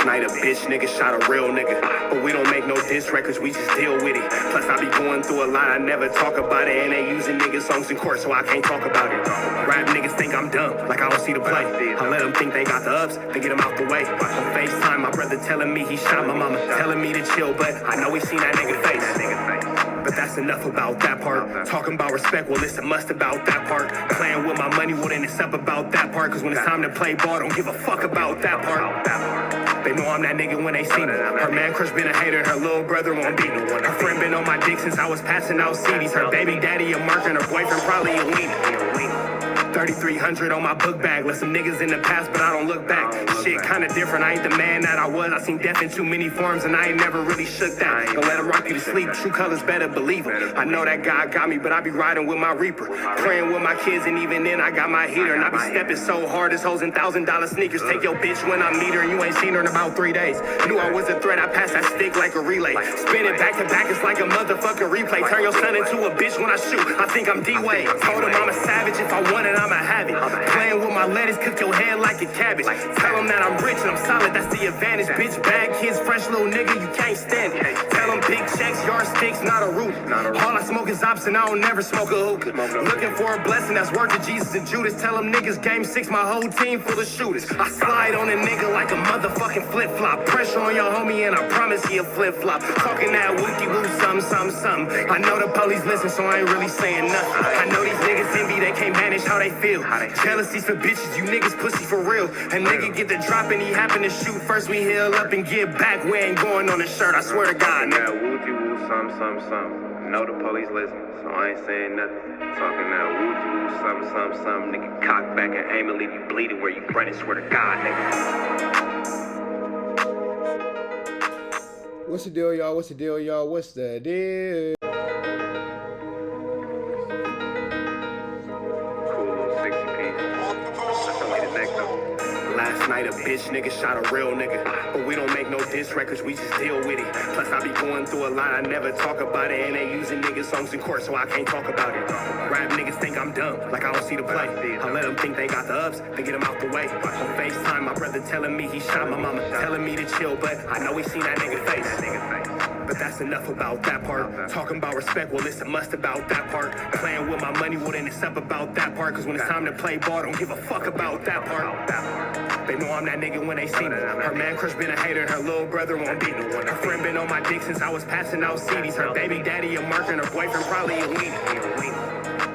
night a bitch nigga shot a real nigga. But we don't make no diss records, we just deal with it. Plus I be going through a lot, I never talk about it. And they using niggas songs in court, so I can't talk about it. Rap niggas think I'm dumb, like I don't see the play. I let them think they got the ups, then get them out the way. On FaceTime, my brother telling me he shot my mama, telling me to chill, but I know he seen that nigga face. But that's enough about that part. Talking about respect, well it's a must about that part. Playing with my money, well then it's up about that part. Cause when it's time to play ball, don't give a fuck about that part. They know I'm that nigga when they see me. Her man crush been a hater, her little brother won't beat me. Her friend been on my dick since I was passing out CDs. Her baby daddy a mark and her boyfriend probably a weenie. 3,300 on my book bag. Let some niggas in the past, but I don't look back. Shit kinda different, I ain't the man that I was. I seen death in too many forms and I ain't never really shook that. Don't let him rock you to sleep, true colors better believe him. I know that God got me, but I be riding with my reaper. Praying with my kids and even then I got my heater. And I be stepping so hard, this hoes in $1,000 sneakers. Take your bitch when I meet her and you ain't seen her in about 3 days. Knew I was a threat, I passed that stick like a relay. Spin it back to back, it's like a motherfucking replay. Turn your son into a bitch when I shoot, I think I'm D-Wade. Told him I'm a savage, if I want it, I'ma have it. Playing with my lettuce, cook your head like a cabbage. Tell them that I'm rich and I'm solid, that's the advantage. Bitch, bad kids, fresh little nigga, you can't stand it. Tell them big checks, yardsticks, not a root. All I smoke is ops and I don't never smoke a hookah. Looking for a blessing that's worth it, Jesus and Judas. Tell them niggas game 6, my whole team full of shooters. I slide on a nigga like a motherfucking flip-flop. Pressure on your homie and I promise he a flip-flop. Talking that wookie-woo, something. I know the police listen, so I ain't really saying nothing. I know these niggas envy, they can't manage how they feel. Jealousy's for bitches, you niggas pussy for real. A nigga get the drop and he happen to shoot. First we heal up and get back, we ain't going on the shirt, I swear to God. That wookie-woo, something. Know the police listen, so I ain't saying nothing. Talking that wookie-woo, something. Nigga cock back and aim and leave you bleeding where you running, swear to God, nigga. What's the deal, y'all? What's the deal, y'all? What's the deal? Last night a bitch nigga shot a real nigga. But we don't make no diss records, we just deal with it. Plus I be going through a lot, I never talk about it. And they using niggas songs in court, so I can't talk about it. Rap niggas think I'm dumb, like I don't see the play. I let them think they got the ups, then get them out the way. On FaceTime, my brother telling me he shot my mama, telling me to chill, but I know he seen that nigga face. But that's enough about that part. Talking about respect, well it's a must about that part. Playing with my money, well then it's up about that part. Cause when it's time to play ball, don't give a fuck about that part. They know I'm that nigga when they see me. Her man crush been a hater, her little brother won't beat me. Her friend been on my dick since I was passing out CDs. Her baby daddy a mark and her boyfriend probably a weenie.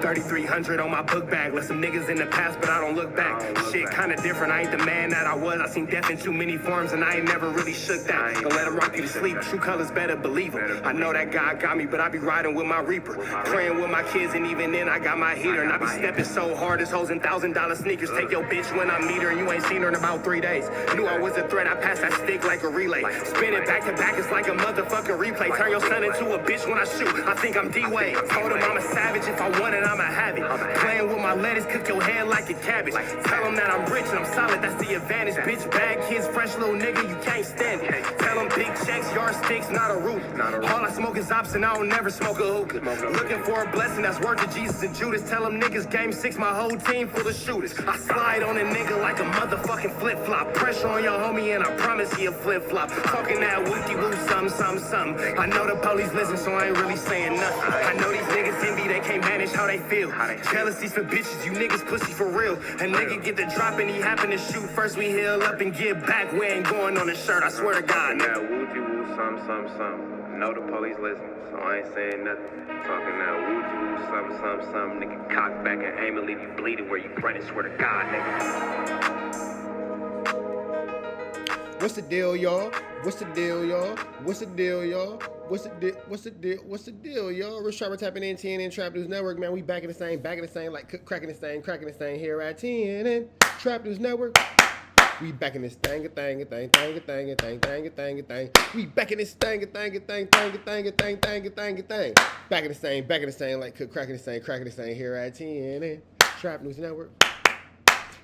3,300 on my book bag. Let some niggas in the past, but I don't look back. Shit kinda different, I ain't the man that I was. I seen death in too many forms and I ain't never really shook that. Don't let him rock you to sleep, true colors better believe him. I know that God got me, but I be riding with my reaper. Praying with my kids and even then I got my heater. And I be stepping so hard, this hoes in $1,000 sneakers. Take your bitch when I meet her and you ain't seen her in about 3 days. Knew I was a threat, I passed that stick like a relay. Spin it back to back, it's like a motherfucking replay. Turn your son into a bitch when I shoot, I think I'm D-Wade. Told him I'm a savage, if I want it, I'ma have it. Playing with my lettuce, cook your head like a cabbage. Tell them that I'm rich and I'm solid, that's the advantage. Bitch, bad kids, fresh little nigga, you can't stand it. Tell them big checks, yardsticks, not a root. All I smoke is ops and I don't never smoke a hookah. Looking for a blessing that's worth it, Jesus and Judas. Tell them niggas game 6, my whole team full of shooters. I slide on a nigga like a motherfucking flip-flop. Pressure on your homie and I promise he a flip-flop. Talking that wookie-woo, something. I know the police listen, so I ain't really saying nothing. I know these niggas envy, they can't manage how they feel. Jealousy's for bitches, you niggas pussy for real. A nigga get the drop and he happen to shoot. First we heal up and get back, we ain't going on the shirt, I swear to God. That wookie-woo, something. Know the police listen, so I ain't saying nothing. Talking that wookie-woo, something. Nigga cock back and aim and leave you bleeding where you running, swear to God, nigga. What's the deal, y'all? What's the deal, y'all? What's the deal, y'all? What's the deal, y'all? Rich Sharper tapping in TNN Trap News Network, man. We back in the same, like cracking this thing here at TNN Trap News Network. We back in this thing. We back in this thing. Back in the same, like cracking this thing here at TNN Trap News Network.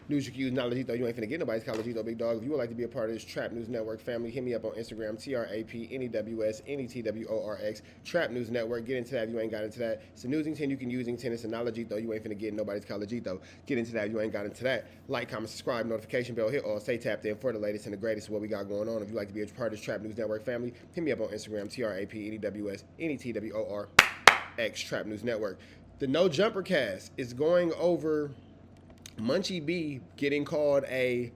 News you can use, knowledge though. You ain't finna get nobody's college though, big dog. If you would like to be a part of this Trap News Network family, hit me up on Instagram, TRAPNEWSNETWORX, Trap News Network. Get into that if you ain't got into that. It's a newsington you can use. It's a knowledge though. You ain't finna get nobody's college though. Get into that if you ain't got into that. Like, comment, subscribe, notification bell, hit all. Stay tapped in for the latest and the greatest of what we got going on. If you'd like to be a part of this Trap News Network family, hit me up on Instagram, TRAPNEWSNETWORX, Trap News Network. The No Jumper cast is going over Munchie B getting called a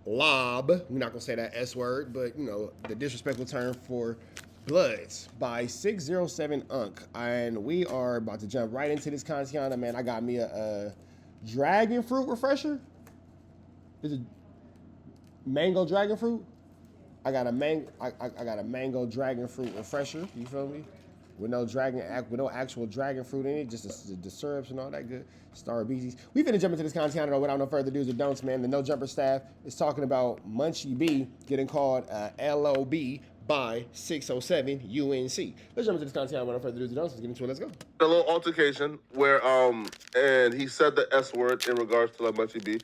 lob. We're not going to say that S word, but, you know, the disrespectful term for bloods by 607 Unk. And we are about to jump right into this content, man. I got me a dragon fruit refresher. Is it mango dragon fruit? I got a mango dragon fruit refresher. You feel me? With no actual dragon fruit in it, just the syrups and all that good Star Beezies. We finna jump into this content without no further do's or don'ts, man. The No Jumper staff is talking about Munchie B getting called LOB by 607 UNC. Let's jump into this content without no further do's or don'ts. Let's get into it. Let's go. A little altercation where and he said the S word in regards to like Munchie B.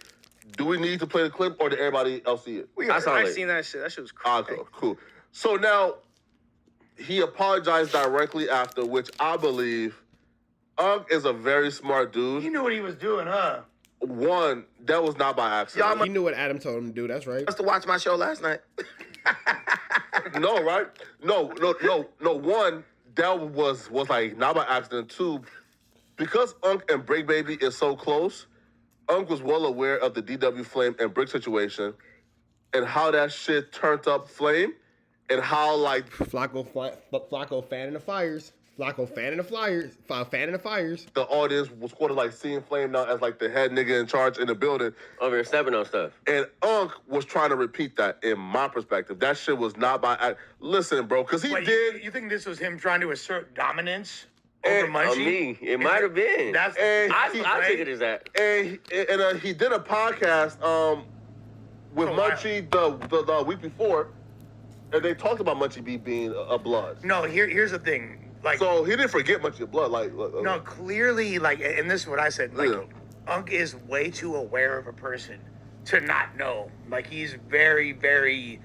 Do we need to play the clip or did everybody else see it? I seen that shit. That shit was crazy. Cool. So now he apologized directly after, which I believe is a very smart dude. He knew what he was doing, huh? One, that was not by accident. He knew what Adam told him to do. That's right. Must have watched my show last night. No, right? No. One, that was like not by accident. Two, because Unk and Brick Baby is so close, Unk was well aware of the DW Flame and Brick situation and how that shit turned up Flame. And how, like... Flakko fanning the fires. Flakko fanning the fires. Fanning the fires. The audience was sort of like seeing Flame now as like the head nigga in charge in the building. Over here stepping on stuff. And Unk was trying to repeat that in my perspective. That shit was not by... Listen, bro, because he did... You think this was him trying to assert dominance over Munchie? Me. It might have been. I take it as that. And he did a podcast with Munchie the week before. And they talked about Munchie B being a blood. No, here's the thing. Like, so he didn't forget Munchie blood. No, clearly, like, and this is what I said. Like, Unk is way too aware of a person to not know. Like, he's very, very.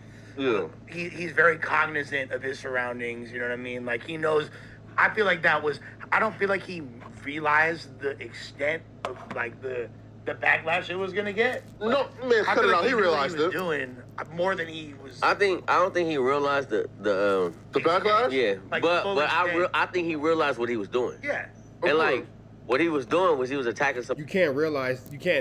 He's very cognizant of his surroundings. You know what I mean? Like, he knows. I feel like that was. I don't feel like he realized the extent of like the backlash it was gonna get. No, man, cut it out. He realized it. Doing more than he was. I don't think he realized the backlash. Yeah, like, but I think he realized what he was doing. Yeah, and like what he was doing was he was attacking some. You can't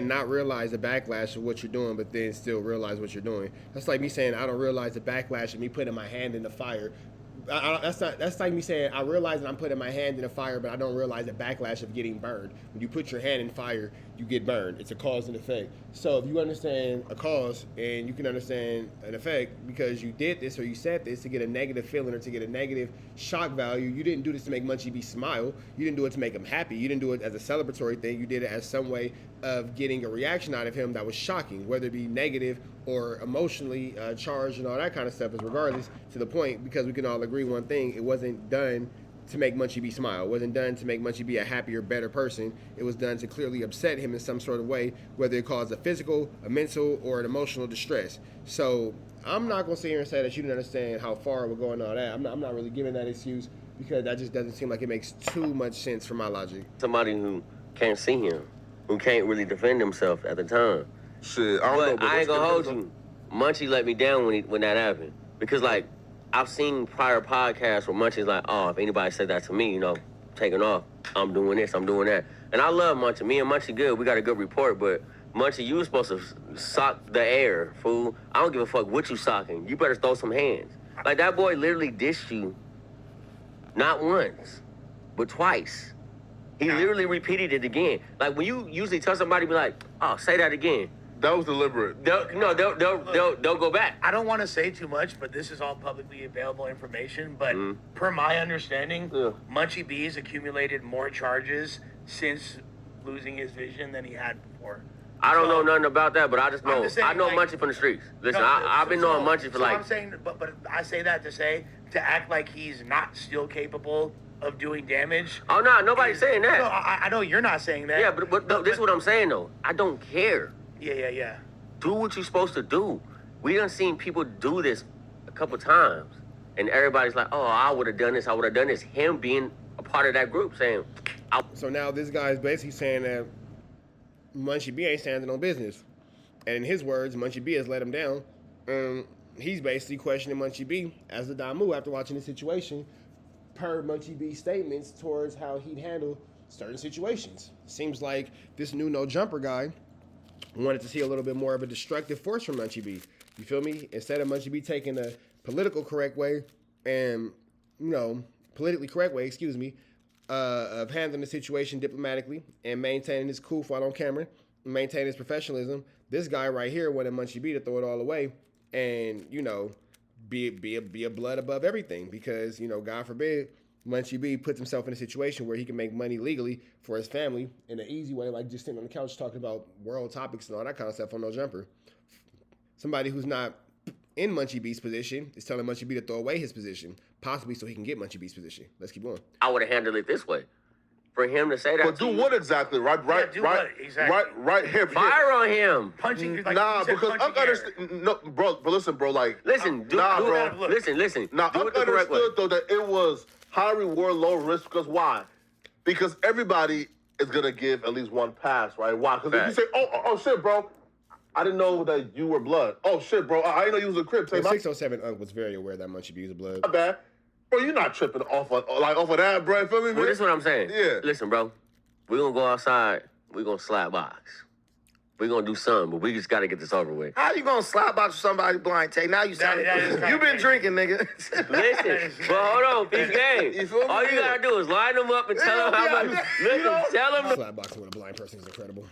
not realize the backlash of what you're doing, but then still realize what you're doing. That's like me saying I don't realize the backlash of me putting my hand in the fire. That's like me saying I realize that I'm putting my hand in the fire, but I don't realize the backlash of getting burned. When you put your hand in fire, you get burned. It's a cause and effect. So if you understand a cause and you can understand an effect because you did this or you said this to get a negative feeling or to get a negative shock value, you didn't do this to make Munchie B smile. You didn't do it to make him happy. You didn't do it as a celebratory thing. You did it as some way of getting a reaction out of him that was shocking, whether it be negative or emotionally charged and all that kind of stuff. Is regardless to the point, because we can all agree one thing: it wasn't done to make Munchie B smile. It wasn't done to make Munchie B a happier, better person. It was done to clearly upset him in some sort of way, whether it caused a physical, a mental, or an emotional distress. So I'm not gonna sit here and say that you didn't understand how far we're going and all that. I'm not really giving that excuse because that just doesn't seem like it makes too much sense for my logic. Somebody who can't see him, who can't really defend himself at the time. Shit, I don't know. But I ain't gonna hold you. Munchie let me down when that happened because like I've seen prior podcasts where Munchie's like, oh, if anybody said that to me, you know, taking off, I'm doing this, I'm doing that. And I love Munchie. Me and Munchie good. We got a good report, but Munchie, you was supposed to sock the air, fool. I don't give a fuck what you socking. You better throw some hands. Like, that boy literally dissed you not once, but twice. He literally repeated it again. Like, when you usually tell somebody, be like, oh, say that again. That was deliberate. They'll go back. I don't want to say too much, but this is all publicly available information. But per my understanding, Munchie B's accumulated more charges since losing his vision than he had before. I don't know nothing about that, but I just know I know like, Munchie from the streets. Listen, I've been knowing Munchie for like. I'm saying, but I say that to act like he's not still capable of doing damage. Oh no, nobody's saying that. No, I know you're not saying that. Yeah, but this is what I'm saying though. I don't care. Yeah. Do what you're supposed to do. We done seen people do this a couple times, and everybody's like, "Oh, I would have done this. I would have done this." Him being a part of that group, saying, So now this guy's basically saying that Munchie B ain't standing on business, and in his words, Munchie B has let him down. He's basically questioning Munchie B as the Damu after watching the situation, per Munchie B's statements towards how he'd handle certain situations. Seems like this new no jumper guy wanted to see a little bit more of a destructive force from Munchie B. You feel me? Instead of Munchie B taking the political correct way and, politically correct way, of handling the situation diplomatically and maintaining his cool while on camera, and maintaining his professionalism, this guy right here wanted Munchie B to throw it all away and, be a blood above everything because, God forbid, Munchie B puts himself in a situation where he can make money legally for his family in an easy way, like just sitting on the couch talking about world topics and all that kind of stuff on no jumper. Somebody who's not in Munchie B's position is telling Munchie B to throw away his position, possibly so he can get Munchie B's position. Let's keep going. I would have handled it this way. For him to say that. But do what exactly? Right here. Fire on him. Punching. Because I'm understand. No, bro. But listen, bro. Listen. Listen. Now I understood though that it was high reward, low risk. Because why? Because everybody is gonna give at least one pass, right? Why? Because if you say, oh shit, bro, I didn't know that you were blood. Oh shit, bro, I didn't know you was a Crip. Well, 607 was very aware that Munchie B was a blood. My bad. Bro, you're not tripping off of that, bro. Feel me, man? Well, this is what I'm saying. Yeah. Listen, bro. We're going to go outside. We're going to slap box. We're going to do something, but we just got to get this over with. How you going to slap box with somebody blind take? Now you sound you been drinking, nigga. Listen, but hold on, peace game. All you got to do is line them up and tell them how much. Listen, tell them. Slap boxing with a blind person is incredible.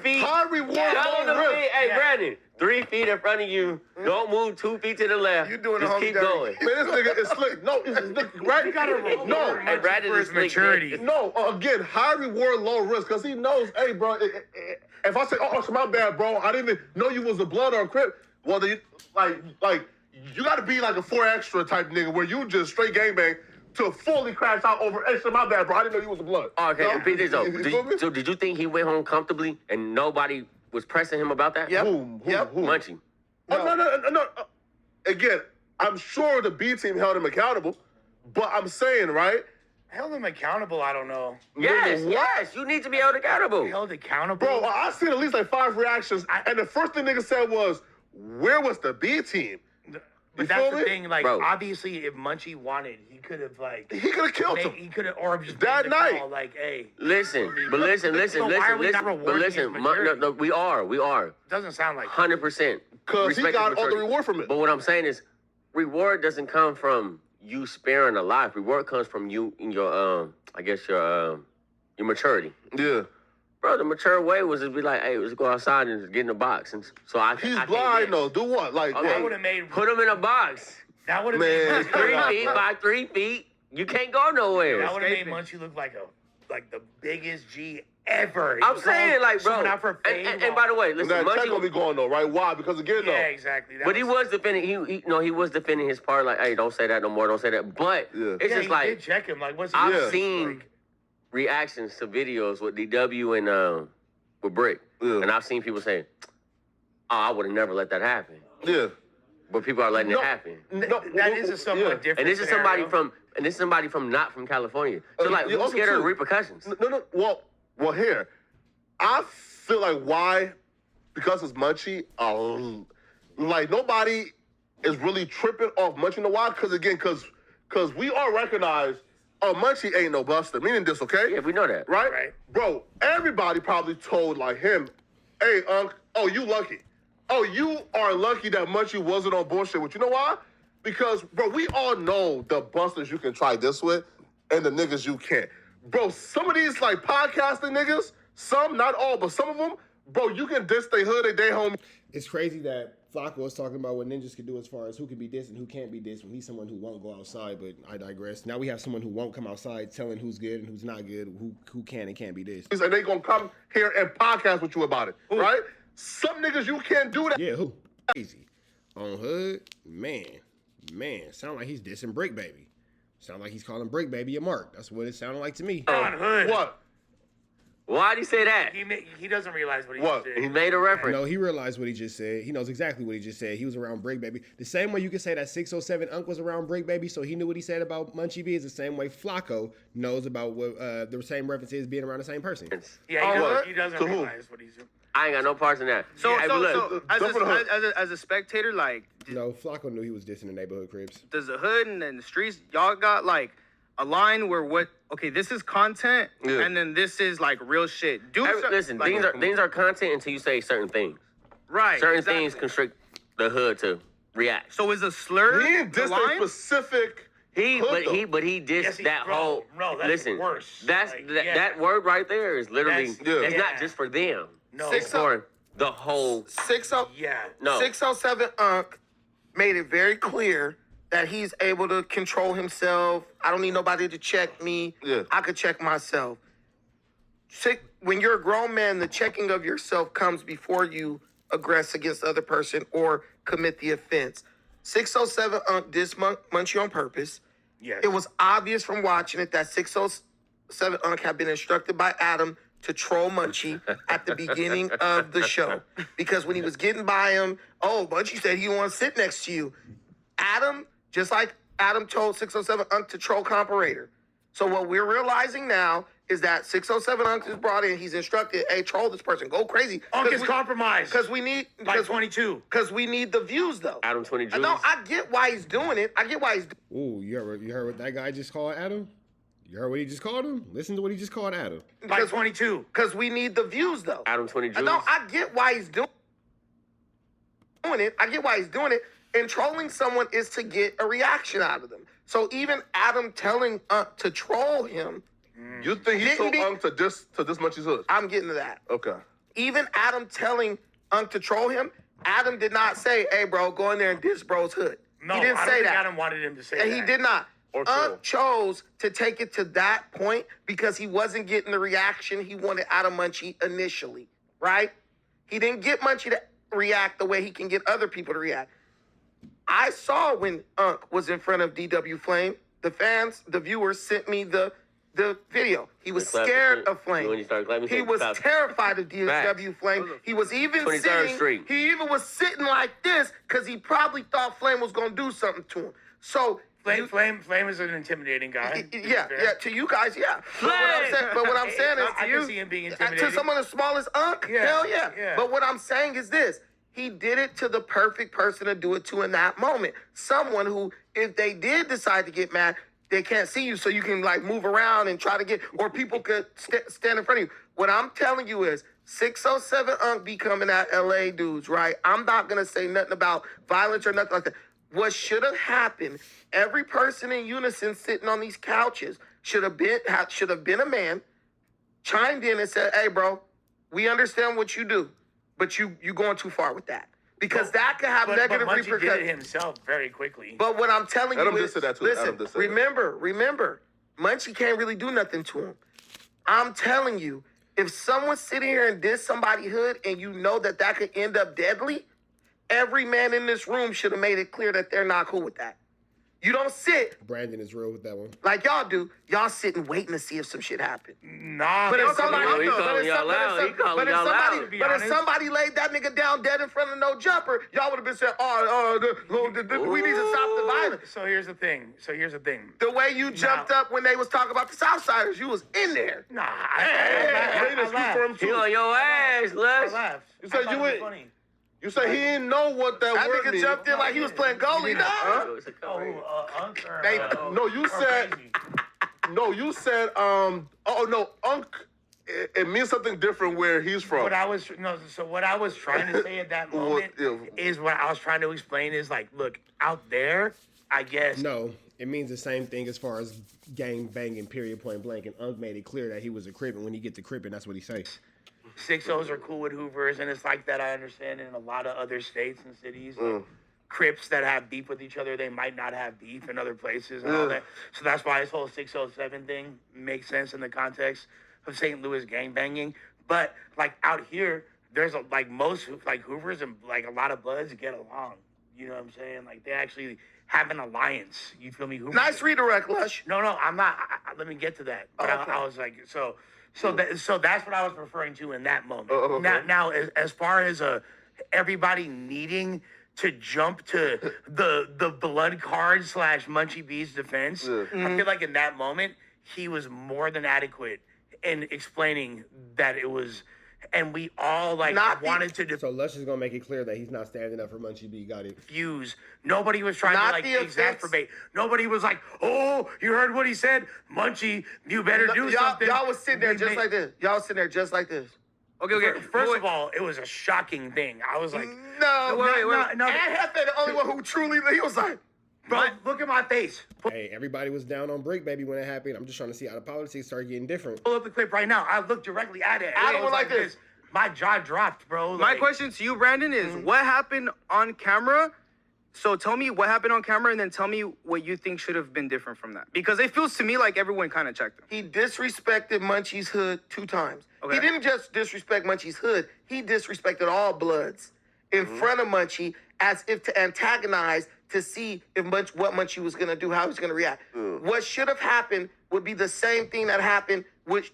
Feet. High reward, Tell them low risk. hey, Brandon, 3 feet in front of you. Don't move 2 feet to the left. You doing just the keep homie going. Man, this nigga is slick. No, right? You gotta roll. No, Hey, Brandon is slick, maturity. man. No, again, high reward, low risk, because he knows, hey, bro, if I say, oh, it's my bad, bro, I didn't even know you was a blood or a Crip, well, then, you got to be like a 4 extra type nigga where you just straight gangbang to fully crash out over, hey, shit, my bad, bro, I didn't know you was a blood. Okay, No? repeat this though. You feel me? So did you think he went home comfortably and nobody was pressing him about that? Yep. Who? Munchie. Oh, no. Again, I'm sure the B team held him accountable, but I'm saying, right? Held him accountable, I don't know. Yes, you need to be held accountable. Held accountable? Bro, I seen at least like 5 reactions, and the first thing nigga said was, where was the B team? But You that's feel the me? thing, like, Bro. obviously, if Munchie wanted, he could have, like... He could have killed him. He could have, or just That made the night. call, like, hey... Listen, So why are we not rewarding his maturity? no, we are. Doesn't sound like... 100%. Because he Respect got his all the maturity. reward from it. But what I'm saying is, reward doesn't come from you sparing a life. Reward comes from you in your, your maturity. Yeah. Bro, the mature way was to be like, hey, let's go outside and get in the box. And so I He's I blind, can't though. Do what? Like, Okay. That would have made... put him in a box. That would have Man. made... 3 feet by 3 feet. You can't go nowhere. That would have made Munchie look like the biggest G ever. He I'm was saying, all like, bro. showing out for fame. And by the way, listen, that check Munchie, gonna be going though, right? Why? Because again, Yeah, though. exactly. That but he was defending. He was defending his part. Like, hey, don't say that no more. Don't say that. But Yeah. it's Yeah, just he like did check him. Like, what's he I've doing? seen Like, reactions to videos with DW and with Brick, Yeah. and I've seen people say, "Oh, I would have never let that happen," Yeah. but people are letting it happen. No, that is a somewhat different And this is scenario. somebody from not from California. So like, you who's also scared of the too- repercussions? No. Well, here, I feel like why? Because it's Munchie. Like nobody is really tripping off Munchie. You know why? Because we all recognize, Munchie ain't no buster. Meaning this, okay? Yeah, we know that. Right? Bro, everybody probably told like him, hey, oh, you lucky. Oh, you are lucky that Munchie wasn't on bullshit with you. Know why? Because, bro, we all know the busters you can try this with and the niggas you can't. Bro, some of these, like, podcasting niggas, some, not all, but some of them, bro, you can diss they hood, they home. It's crazy that Flakko was talking about what ninjas can do as far as who can be dissed and who can't be dissed when he's someone who won't go outside, but I digress. Now we have someone who won't come outside telling who's good and who's not good, who can and can't be dissed. And they gonna come here and podcast with you about it, right? Some niggas, you can't do that. Yeah, who? Crazy. On Hood, man, sound like he's dissing Brick Baby. Sound like he's calling Brick Baby a mark. That's what it sounded like to me. On Hood. What? Why'd he say that? He doesn't realize what he What? just He did. made a reference. No, he realized what he just said. He knows exactly what he just said. He was around Break Baby. The same way you can say that 607 Unc was around Break Baby, so he knew what he said about Munchie B is the same way Flakko knows about what the same references being around the same person. Yeah, he doesn't To who? realize what he's doing. I ain't got no parts in that. So, Hey, but look, as a spectator, like, No, Flakko knew he was dissing the neighborhood Crips. does the hood and the streets, y'all got like a line where okay, this is content, and then this is like real shit. listen, things are content until you say certain things. right. Certain exactly. things constrict the hood to react. So is a slur He ain't the dissed a line? specific. But he Yes, dissed that bro, whole. bro, that's listen, worse. that's Like, that word right there is literally. It's not just for them. No. It's for the whole. 60 Yeah. No. 607 Unc made it very clear that he's able to control himself. I don't need nobody to check me. Yeah. I could check myself. When you're a grown man, the checking of yourself comes before you aggress against the other person or commit the offense. 607 Unc dissed Munchie on purpose. Yes. It was obvious from watching it that 607 Unc had been instructed by Adam to troll Munchie at the beginning of the show. Because when he was getting by him, Munchie said he want to sit next to you. Adam, just like Adam told 607 Unc to troll Comparator. So what we're realizing now is that 607 Unc is brought in, he's instructed, hey, troll this person, go crazy. Unc is compromised. Because we need... By 22. Because we need the views, though. ADAM22. No, I get why he's doing it. Ooh, you heard what that guy just called Adam? You heard what he just called him? Listen to what he just called Adam. By 22. Because we need the views, though. ADAM22. No, I get why he's doing it. And trolling someone is to get a reaction out of them. So even Adam telling Unc to troll him, You think he told Unc to diss Munchie's hood? I'm getting to that. Okay. Even Adam telling Unc to troll him, Adam did not say, hey, bro, go in there and diss bro's hood. No, he didn't I don't say think that. Adam wanted him to say And that. he did not. Or troll. Unc chose to take it to that point because he wasn't getting the reaction he wanted out of Munchie initially, right? He didn't get Munchie to react the way he can get other people to react. I saw when Unc was in front of DW Flame, the viewers sent me the video. He was scared of Flame. When you start clapping, He was terrified of DW Flame. He was even 23rd sitting. Street. He even was sitting like this because he probably thought Flame was gonna do something to him. So Flame is an intimidating guy. yeah. To you guys, yeah. But what I'm saying is, I can see him being intimidating. to someone as small as Unc, Yeah, hell yeah. yeah. But what I'm saying is this. He did it to the perfect person to do it to in that moment. Someone who, if they did decide to get mad, they can't see you, so you can like move around and try to get, or people could stand in front of you. What I'm telling you is 607 Unc be coming at LA dudes, right? I'm not gonna say nothing about violence or nothing like that. What should have happened, every person in unison sitting on these couches should have been a man, chimed in and said, hey bro, we understand what you do, but you going too far with that. Because that could have negative Munchie did it repercussions. himself very quickly. But what I'm telling Adam you did is, say that too. listen, Adam did say that. remember, Munchie can't really do nothing to him. I'm telling you, if someone's sitting here and diss somebody hood and you know that could end up deadly, every man in this room should have made it clear that they're not cool with that. You don't sit Brandon is real with that one. like y'all do. Y'all sitting waiting to see if some shit happens. Nah, But if somebody, he calling y'all out. He calling y'all out. if somebody laid that nigga down dead in front of no jumper, y'all would have been saying, we need to stop the violence. So here's the thing. The way you jumped up when they was talking about the Southsiders, you was in there. Nah, Made an excuse for him He too. on your ass, I Lush. laughed. You said I thought you it was went- funny. You said he didn't know what that That word nigga means. jumped in like he was playing goalie, dog. Unc or, They- No, you or said. Crazy? No, you said. Unc. It means something different where he's from. What I was trying to say at that moment is what I was trying to explain is like, look, out there, I guess. No, it means the same thing as far as gang banging, period, point blank. And Unc made it clear that he was a Crip, and when he get to Crippin', that's what he says. 6-0s are cool with Hoovers, and it's like that, I understand, in a lot of other states and cities. Like, Crips that have beef with each other, they might not have beef in other places and all that. So that's why this whole 607 thing makes sense in the context of St. Louis gangbanging. But, like, out here, there's, most, Hoovers and, a lot of Bloods get along. You know what I'm saying? Like, they actually have an alliance. You feel me? Hoovers Nice redirect, Lush. No, I'm not. Let me get to that. But Okay. I was like, so So that's what I was referring to in that moment. Okay. Now, as far as everybody needing to jump to the blood card / Munchie B's defense, I feel like in that moment he was more than adequate in explaining that it was, and we all wanted to So Lush is gonna make it clear that he's not standing up for Munchie B. Got it. diffuse. Nobody was trying Not to the offense. exacerbate. Nobody was like, "Oh, you heard what he said, Munchie? You better do something." Y'all was sitting there We just made- like this. Y'all was sitting there just like this. Okay. First of all, it was a shocking thing. I was like, No, wait. no. And Hefe, the only one who truly, he was like, "Bro, look at my face." Hey, everybody was down on Brick Baby when it happened. I'm just trying to see how the politics start getting different. Pull up the clip right now. I looked directly at it. I It was went like this. My jaw dropped, bro. My Like, question to you, Brandon, is what happened on camera? So tell me what happened on camera, and then tell me what you think should have been different from that. Because it feels to me like everyone kind of checked him. he disrespected Munchie's hood 2 times. Okay. He didn't just disrespect Munchie's hood. He disrespected all Bloods in front of Munchie as if to antagonize to see if what Munchie was going to do, how he was going to react. What should have happened would be the same thing that happened,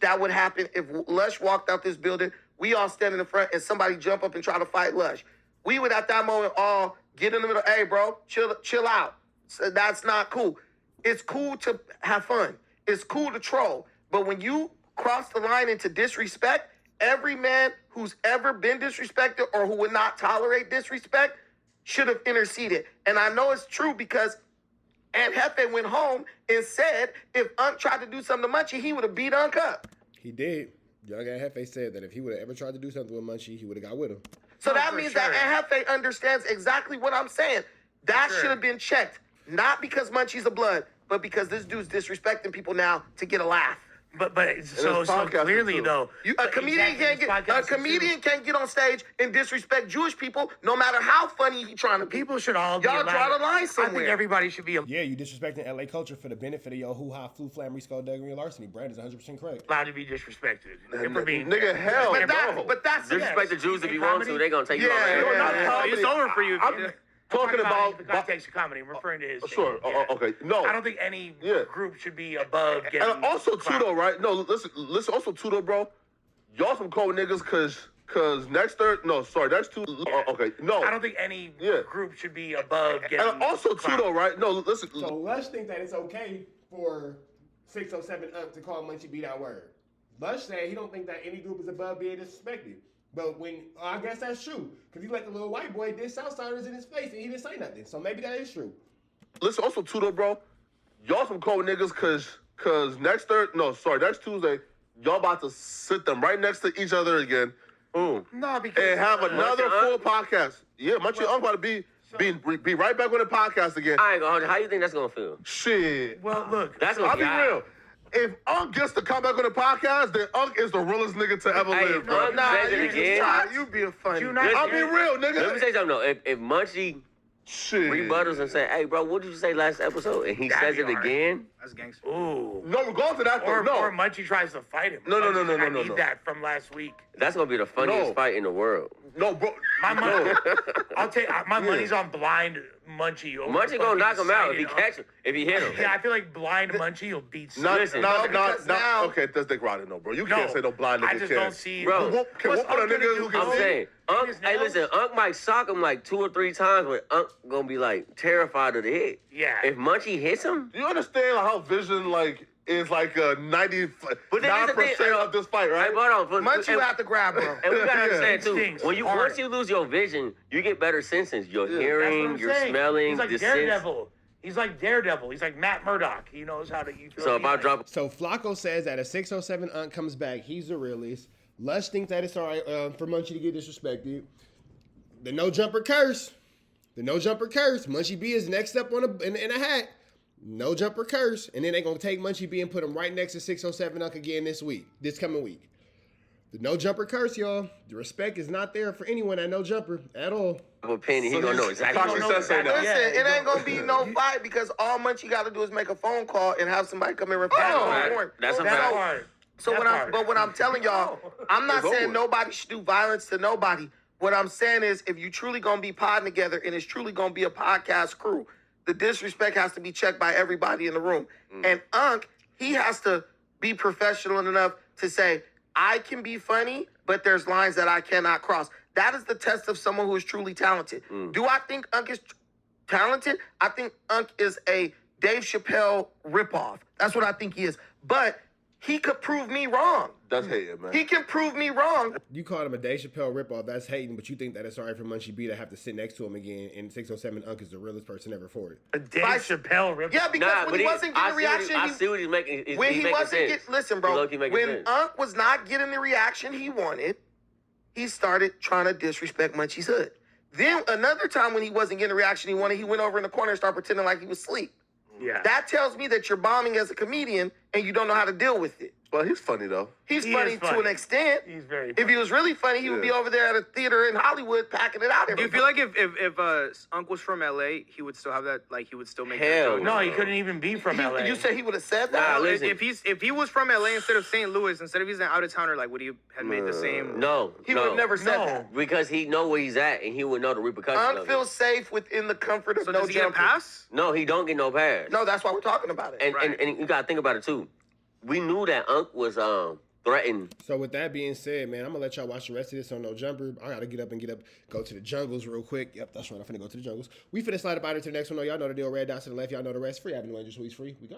that would happen if Lush walked out this building, we all stand in the front, and somebody jump up and try to fight Lush. We would at that moment all get in the middle. Hey, bro, chill out. So that's not cool. It's cool to have fun. It's cool to troll. But when you cross the line into disrespect, every man who's ever been disrespected or who would not tolerate disrespect should have interceded. And I know it's true because Aunt Hefe went home and said if Unc tried to do something to Munchie, he would have beat Unc up. He did. Young Aunt Hefe said that if he would have ever tried to do something with Munchie, he would have got with him. So Oh, that for means sure. that Aunt Hefe understands exactly what I'm saying. That sure. should have been checked. Not because Munchie's a blood, but because this dude's disrespecting people now to get a laugh. But so podcasting clearly too. though, A comedian can't get on stage and disrespect Jewish people, no matter how funny he trying to be. people should all be Y'all allowed- draw the line I think somewhere. everybody should be Yeah, you disrespecting LA culture for the benefit of your hoo-ha, flu, flammy, skullduggery, and larceny. Brandon's 100% correct. allowed to be disrespected. If we're being Nigga, hell no. But that's Disrespect the Jews if you want to. They gonna take you Yeah, off. yeah, not yeah. comedy. It's over for you. I'm talking about the context of comedy. I'm referring to his. Sure. thing, yeah. Okay. No. I don't think any Yeah. group should be above getting. And also too clout. though, right? No, listen. Also too though, bro. Y'all some cold niggas, cause next two. Okay. No. I don't think any Yeah. group should be above getting. And also too clout. though, right? No, listen. So Lush think that it's okay for 607 to call Munchie B that word. Lush said he don't think that any group is above being disrespected. But I guess that's true. Because he let the little white boy diss Southsiders in his face and he didn't say nothing. So maybe that is true. Listen. Also too though, bro. Y'all some cold niggas, cause next Tuesday, y'all about to sit them right next to each other again. No, because And have another Munchie full Unc? podcast. Yeah, Munchie Unc about to be right back on the podcast again. I ain't gonna hold you. How you think that's gonna feel? Shit. Well, look, That's gonna I'll be be hot. real. If Unc gets to come back on the podcast, then Unc is the realest nigga to ever Hey, live, bro. Unc says it again. You being funny. You not- I'll be real, Let me nigga. say something though. If Munchie Shit. rebuttals and say, "Hey, bro, what did you say last episode?" and he That'd says be it hard. again, That's gangster. ooh. No, we're going to that though. Or No. Munchie tries to fight him. No, no, no, Munchie's no, like, no, I no, need no. that from last week. that's gonna be the funniest No. fight in the world. No, bro. My money, No. I'll take my money's on blind Munchie. Over Munchie gonna knock him out if he excited catch him. If he hit him. Yeah, I feel like blind Munchie will beat. Listen, because now- Okay, that's Dick Rodden, no, bro. You can't say no blind nigga I just can. don't see. Bro, Can What's whoop on a Unc gonna nigga do? who can I'm see? saying, Unc, his hey, nails? listen, Unc might sock him like 2 or 3 times, but Unc gonna be like terrified of the hit. Yeah. If Munchie hits him, You understand how Vision is like a 99% of this fight, right? hey, hold on. Munchie would have to grab him. And we gotta Yeah. understand too, Stinks when hard. once you lose your vision, you get better senses. Your That's what hearing, I'm your saying. smelling, He's like the sense. Daredevil. He's like Daredevil. He's like Matt Murdock. He knows how to. You feel So me? if I Like, drop, So Flakko says that if 607 Unc comes back, he's the realest. Lush thinks that it's all right for Munchie to get disrespected. The no jumper curse. Munchie B is next up in a hat. No jumper curse. And then they're going to take Munchie B and put him right next to 607 Unc again this coming week. The no jumper curse, y'all. The respect is not there for anyone at no jumper at all. opinion, he So gonna know this- exactly. Common what sense ain't that. Yeah, Listen, it you ain't know. gonna be no fight because all Munchie got to do is make a phone call and have somebody come and repair right. for him. That's a That fact. part. So That what I'm telling y'all, I'm not It's saying over. nobody should do violence to nobody. What I'm saying is, if you truly gonna be podding together and it's truly gonna be a podcast crew, the disrespect has to be checked by everybody in the room. And Unc, he has to be professional enough to say, I can be funny, but there's lines that I cannot cross. That is the test of someone who is truly talented. Do I think Unc is talented? I think Unc is a Dave Chappelle ripoff. That's what I think he is. But he could prove me wrong. That's hating, man. He can prove me wrong. You called him a Dave Chappelle ripoff. That's hating, but you think that it's sorry for Munchie B to have to sit next to him again. And 607 Unc is the realest person ever for it. A Dave Chappelle rip. Yeah, because when he wasn't getting the reaction, I see what he's making. when he wasn't getting, listen, bro, when sense. Unc was not getting the reaction he wanted, he started trying to disrespect Munchie's hood. Then another time when he wasn't getting the reaction he wanted, he went over in the corner and started pretending like he was asleep. Yeah. That tells me that you're bombing as a comedian and you don't know how to deal with it. Well, he's funny though. He's He funny is to funny. an extent. He's very If funny. he was really funny, he would be over there at a theater in Hollywood packing it out. Do you feel like if Unc was from LA, he would still have that? Like he would still make Hell that joke? No, he couldn't even be from LA. You said he would have said that? Nah, listen. If he was from LA instead of St. Louis, instead of he's an out of towner, like would he have made the same? No, He would have never said that. because he know where he's at and he would know the repercussions. Unc of it. feels safe within the comfort of So no does he get a jumping. pass? No, he don't get no pass. No, that's why we're talking about it. And you gotta think about it too. We knew that Unc was threatened. So with that being said, man, I'm gonna let y'all watch the rest of this on No Jumper. I gotta get up, go to the jungles real quick. Yep, that's right. I'm finna go to the jungles. We finna slide up out into the next one. Y'all know the deal. Red dots to the left. Y'all know the rest. Free Avenue Angels, who he's free. We go.